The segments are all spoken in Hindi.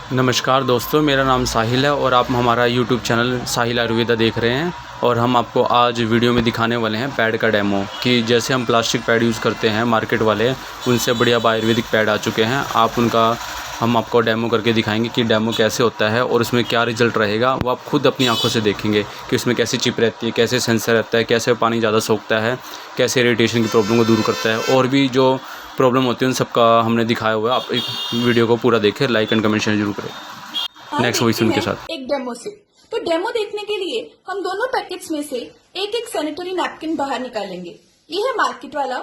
नमस्कार दोस्तों, मेरा नाम साहिल है और आप हमारा यूट्यूब चैनल साहिल आयुर्वेदा देख रहे हैं। और हम आपको आज वीडियो में दिखाने वाले हैं पैड का डेमो कि जैसे हम प्लास्टिक पैड यूज़ करते हैं मार्केट वाले, उनसे बढ़िया अब आयुर्वेदिक पैड आ चुके हैं। हम आपको डेमो करके दिखाएंगे कि डेमो कैसे होता है और उसमें क्या रिज़ल्ट रहेगा। वो आप खुद अपनी आंखों से देखेंगे कि उसमें कैसी चिप रहती है, कैसे सेंसर रहता है, कैसे पानी ज़्यादा सोखता है, कैसे इरिटेशन की प्रॉब्लम को दूर करता है, और भी जो प्रॉब्लम होती है उन सब का हमने दिखाया हुआ है। आप एक वीडियो को पूरा देखें, लाइक एंड कमेंट शेयर जरूर करें। नेक्स्ट वॉइस उनके साथ एक डेमो से। तो डेमो देखने के लिए हम दोनों पैकेट्स में से एक एक सैनिटरी नैपकिन बाहर निकालेंगे। ये है मार्केट वाला।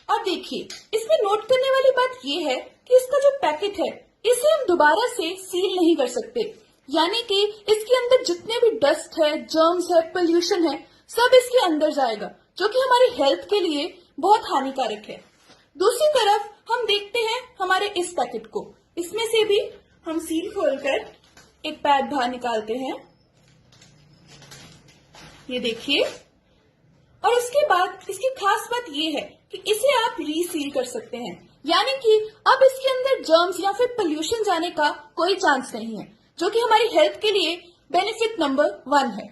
और देखिए, इसमें नोट करने वाली बात ये है कि इसका जो पैकेट है इसे हम दोबारा से सील नहीं कर सकते। यानी कि इसके अंदर जितने भी डस्ट है, जर्म्स है, पोल्यूशन है, सब इसके अंदर जाएगा, जो कि हमारी हेल्थ के लिए बहुत हानिकारक है। दूसरी तरफ हम देखते हैं हमारे इस पैकेट को। इसमें से भी हम सील खोलकर एक पैड बाहर निकालते हैं, ये देखिए। और उसके बाद इसकी खास बात ये है कि इसे आप रीसील कर सकते हैं, यानी कि अब इसके अंदर जर्म्स या फिर पोल्यूशन जाने का कोई चांस नहीं है, जो कि हमारी हेल्थ के लिए बेनिफिट नंबर 1 है।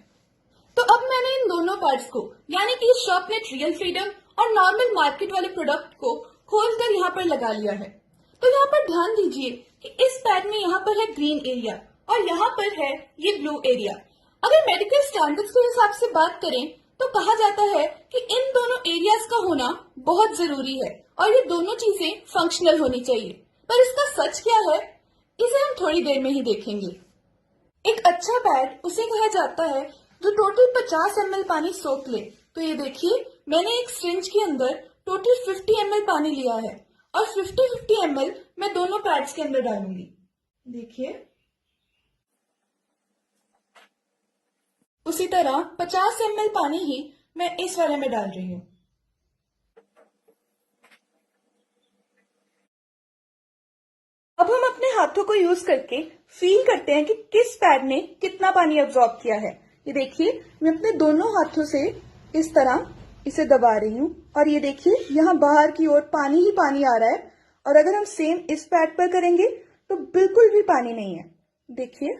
तो अब मैंने इन दोनों पैड्स को, यानी कि शॉपनेट रियल फ्रीडम और नॉर्मल मार्केट वाले प्रोडक्ट को खोलकर यहाँ पर लगा लिया है। तो यहाँ पर ध्यान दीजिए कि इस पैड में यहाँ पर है ग्रीन एरिया और यहाँ पर है ये ब्लू एरिया। अगर मेडिकल स्टैंडर्ड्स के हिसाब से बात करें तो कहा जाता है कि इन दोनों एरियाज का होना बहुत जरूरी है और ये दोनों चीजें फंक्शनल होनी चाहिए। पर इसका सच क्या है, इसे हम थोड़ी देर में ही देखेंगे। एक अच्छा पैड उसे कहा जाता है जो टोटल 50 ml पानी सोख ले। तो ये देखिए, मैंने एक सिरिंज के अंदर टोटल 50 ml पानी लिया है और 50-50 ml मैं दोनों पैड्स के अंदर डालूंगी। देखिए, उसी तरह 50 ml पानी ही मैं इस वाले में डाल रही हूँ। अब हम अपने हाथों को यूज करके फील करते हैं कि किस पैड ने कितना पानी अब्सॉर्ब किया है। ये देखिए, मैं अपने दोनों हाथों से इस तरह इसे दबा रही हूँ और ये देखिए, यहाँ बाहर की ओर पानी ही पानी आ रहा है। और अगर हम सेम इस पैड पर करेंगे तो बिल्कुल भी पानी नहीं है। देखिए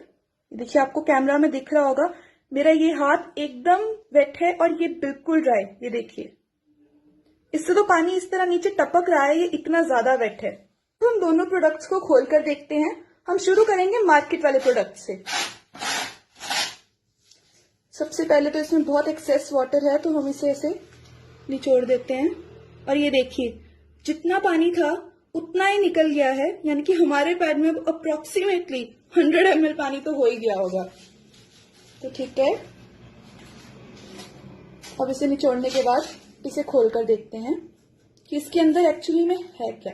देखिए, आपको कैमरा में दिख रहा होगा, मेरा ये हाथ एकदम वेट है और ये बिल्कुल ड्राई। ये देखिए, इससे तो पानी इस तरह नीचे टपक रहा है, ये इतना ज्यादा वेट है। तो हम दोनों प्रोडक्ट्स को खोलकर देखते हैं। हम शुरू करेंगे मार्केट वाले प्रोडक्ट से। सबसे पहले तो इसमें बहुत एक्सेस वाटर है, तो हम इसे ऐसे निचोड़ देते हैं और ये देखिए, जितना पानी था उतना ही निकल गया है। यानी कि हमारे पैड में अप्रोक्सीमेटली 100 ml पानी तो हो ही गया होगा। तो ठीक है, अब इसे निचोड़ने के बाद इसे खोलकर देखते हैं कि इसके अंदर एक्चुअली में है क्या।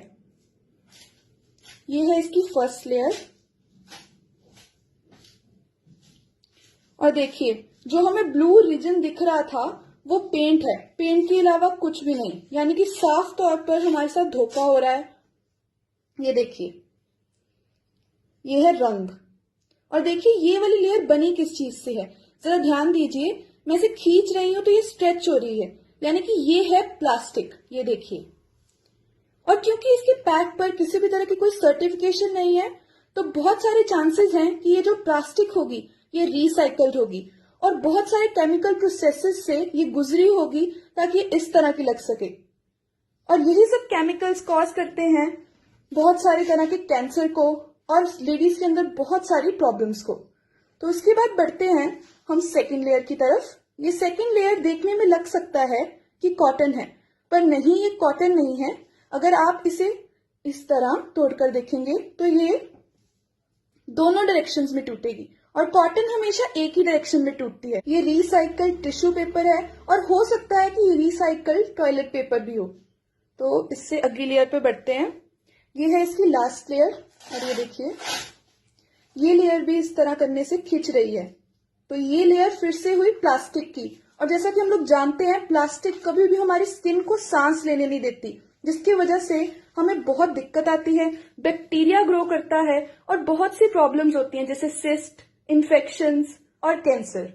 ये है इसकी फर्स्ट लेयर और देखिए, जो हमें ब्लू रीजन दिख रहा था वो पेंट है, पेंट के अलावा कुछ भी नहीं। यानी कि साफ तौर पर हमारे साथ धोखा हो रहा है। ये देखिए, ये है रंग। और देखिए, ये वाली लेयर बनी किस चीज से है, जरा ध्यान दीजिए। मैं इसे खींच रही हूं तो ये स्ट्रेच हो रही है, यानी कि ये है प्लास्टिक। ये देखिए, और क्योंकि इसके पैक पर किसी भी तरह की कोई सर्टिफिकेशन नहीं है, तो बहुत सारे चांसेस हैं कि ये जो प्लास्टिक होगी ये रिसाइकल्ड होगी और बहुत सारे केमिकल प्रोसेसेस से ये गुजरी होगी ताकि इस तरह की लग सके। और यही सब केमिकल्स कॉज करते हैं बहुत सारी तरह के कैंसर को और लेडीज के अंदर बहुत सारी प्रॉब्लम्स को। तो उसके बाद बढ़ते हैं हम सेकेंड लेयर की तरफ। ये सेकेंड लेयर देखने में लग सकता है कि कॉटन है, पर नहीं, ये कॉटन नहीं है। अगर आप इसे इस तरह तोड़कर देखेंगे तो ये दोनों डायरेक्शंस में टूटेगी और कॉटन हमेशा एक ही डायरेक्शन में टूटती है। ये रिसाइकल्ड टिश्यू पेपर है और हो सकता है कि ये रिसाइकल्ड टॉयलेट पेपर भी हो। तो इससे अगली लेयर पे बढ़ते हैं। ये है इसकी लास्ट लेयर और ये देखिए, ये लेयर भी इस तरह करने से खिंच रही है। तो ये लेयर फिर से हुई प्लास्टिक की। और जैसा कि हम लोग जानते हैं, प्लास्टिक कभी भी हमारी स्किन को सांस लेने नहीं देती, जिसकी वजह से हमें बहुत दिक्कत आती है, बैक्टीरिया ग्रो करता है और बहुत सी प्रॉब्लम्स होती हैं जैसे सिस्ट, इन्फेक्शंस और कैंसर।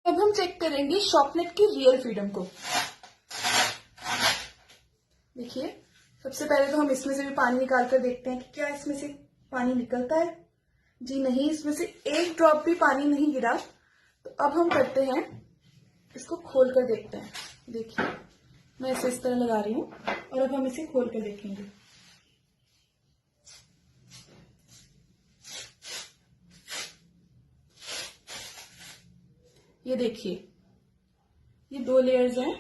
अब हम चेक करेंगे शॉपनेट की रियल फ्रीडम को। देखिए, सबसे पहले तो हम इसमें से भी पानी निकाल कर देखते हैं कि क्या इसमें से पानी निकलता है। जी नहीं, इसमें से एक ड्रॉप भी पानी नहीं गिरा। तो अब हम करते हैं, इसको खोल कर देखते हैं। देखिए मैं इसे इस तरह लगा रही हूँ और अब हम इसे खोल कर देखेंगे। ये देखिए, ये 2 लेयर्स हैं।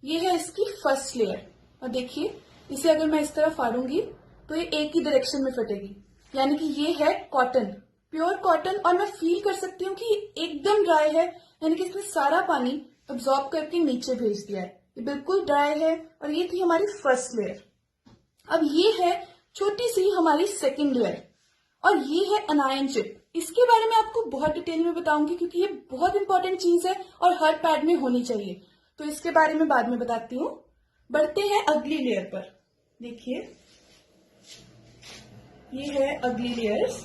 ये है इसकी फर्स्ट लेयर और देखिए इसे अगर मैं इस तरह फाड़ूंगी तो ये एक ही डायरेक्शन में फटेगी, यानी कि ये है कॉटन, प्योर कॉटन। और मैं फील कर सकती हूँ कि ये एकदम ड्राई है, यानी कि इसने सारा पानी अब्सॉर्ब करके नीचे भेज दिया है। ये बिल्कुल ड्राई है और ये थी हमारी फर्स्ट लेयर। अब ये है छोटी सी हमारी सेकेंड लेयर और ये है अनायन चिप। इसके बारे में आपको बहुत डिटेल में बताऊंगी क्योंकि ये बहुत इंपॉर्टेंट चीज है और हर पैड में होनी चाहिए, तो इसके बारे में बाद में बताती हूँ। बढ़ते हैं अगली लेयर पर। देखिए ये है अगली लेयर्स।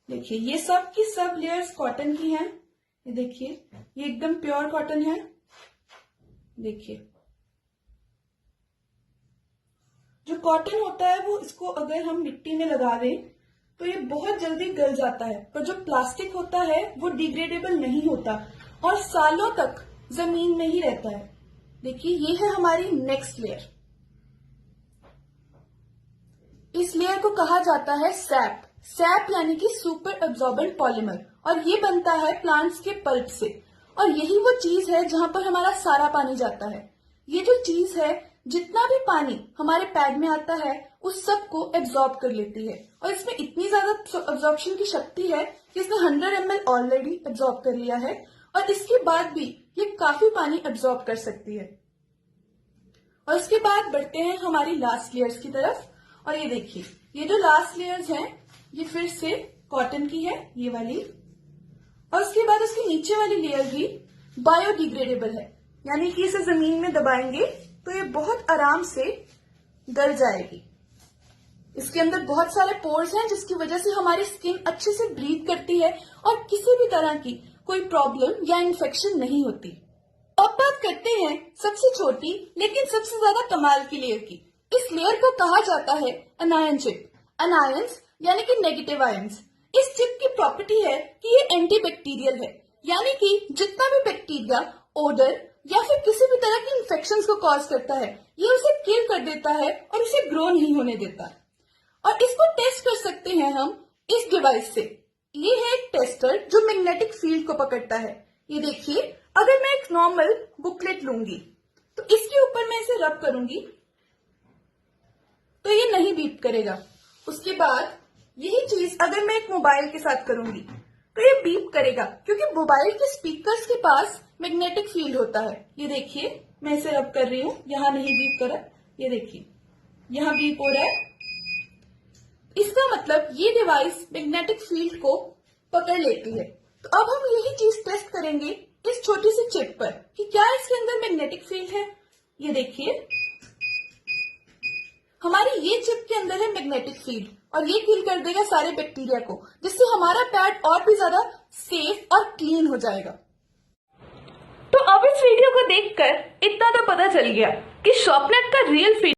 देखिए ये सब की सब लेयर्स कॉटन की हैं। ये देखिए ये एकदम प्योर कॉटन है। देखिए जो कॉटन होता है वो, इसको अगर हम मिट्टी में लगा दें तो ये बहुत जल्दी गल जाता है, पर जो प्लास्टिक होता है वो डिग्रेडेबल नहीं होता और सालों तक जमीन में ही रहता है। देखिए ये है हमारी नेक्स्ट लेयर। इस लेयर को कहा जाता है सैप। सैप यानी कि सुपर एब्जॉर्बेंट पॉलीमर, और ये बनता है प्लांट्स के पल्प से। और यही वो चीज है जहां पर हमारा सारा पानी जाता है। ये जो चीज है, जितना भी पानी हमारे पैड में आता है उस सब को एब्जॉर्ब कर लेती है और इसमें इतनी ज्यादा एब्जॉर्प्शन की शक्ति है कि इसने 100 ml ऑलरेडी एब्जॉर्ब कर लिया है और इसके बाद भी ये काफी पानी एब्जॉर्ब कर सकती है। और उसके बाद बढ़ते हैं हमारी लास्ट लेयर्स की तरफ। और ये देखिए ये जो लास्ट लेयर्स हैं ये फिर से कॉटन की है, ये वाली। और उसके बाद उसकी नीचे वाली लेयर भी बायोडिग्रेडेबल है, यानी कि इसे जमीन में दबाएंगे तो ये बहुत आराम से गल जाएगी। इसके अंदर बहुत सारे पोर्स हैं जिसकी वजह से हमारी स्किन अच्छे से ब्रीथ करती है और किसी भी तरह की कोई प्रॉब्लम या इन्फेक्शन नहीं होती। अब बात करते हैं सबसे छोटी लेकिन सबसे ज्यादा कमाल की लेयर की। इस लेयर को कहा जाता है अनायन चिप। अनायंस यानी कि नेगेटिव आयंस। इस चिप की प्रॉपर्टी है कि ये एंटीबैक्टीरियल है, यानी कि जितना भी बैक्टीरिया, ओडर या फिर किसी भी तरह की इन्फेक्शंस को कॉज करता है ये उसे किल कर देता है और उसे ग्रो नहीं होने देता। और इसको टेस्ट कर सकते हैं हम इस डिवाइस से। ये है एक टेस्टर जो मैग्नेटिक फील्ड को पकड़ता है। ये देखिए, अगर मैं एक नॉर्मल बुकलेट लूंगी तो इसके ऊपर मैं इसे रब करूंगी तो ये नहीं बीप करेगा। उसके बाद यही चीज अगर मैं एक मोबाइल के साथ करूंगी तो ये बीप करेगा, क्योंकि मोबाइल के स्पीकर्स के पास मैग्नेटिक फील्ड होता है। ये देखिए मैं इसे रब कर रही हूँ, यहाँ नहीं बीप कर रहा, ये देखिए यहाँ बीप हो रहा है। इसका मतलब ये डिवाइस मैग्नेटिक फील्ड को पकड़ लेती है। तो अब हम यही चीज टेस्ट करेंगे इस छोटी सी चिप पर कि क्या इसके अंदर मैग्नेटिक फील्ड है। ये देखिए हमारी ये चिप के अंदर है मैग्नेटिक फील्ड और ये किल कर देगा सारे बैक्टीरिया को, जिससे हमारा पैड और भी ज्यादा सेफ और क्लीन हो जाएगा। तो अब इस वीडियो को देखकर इतना तो पता चल गया कि शॉर्पनेट का रियल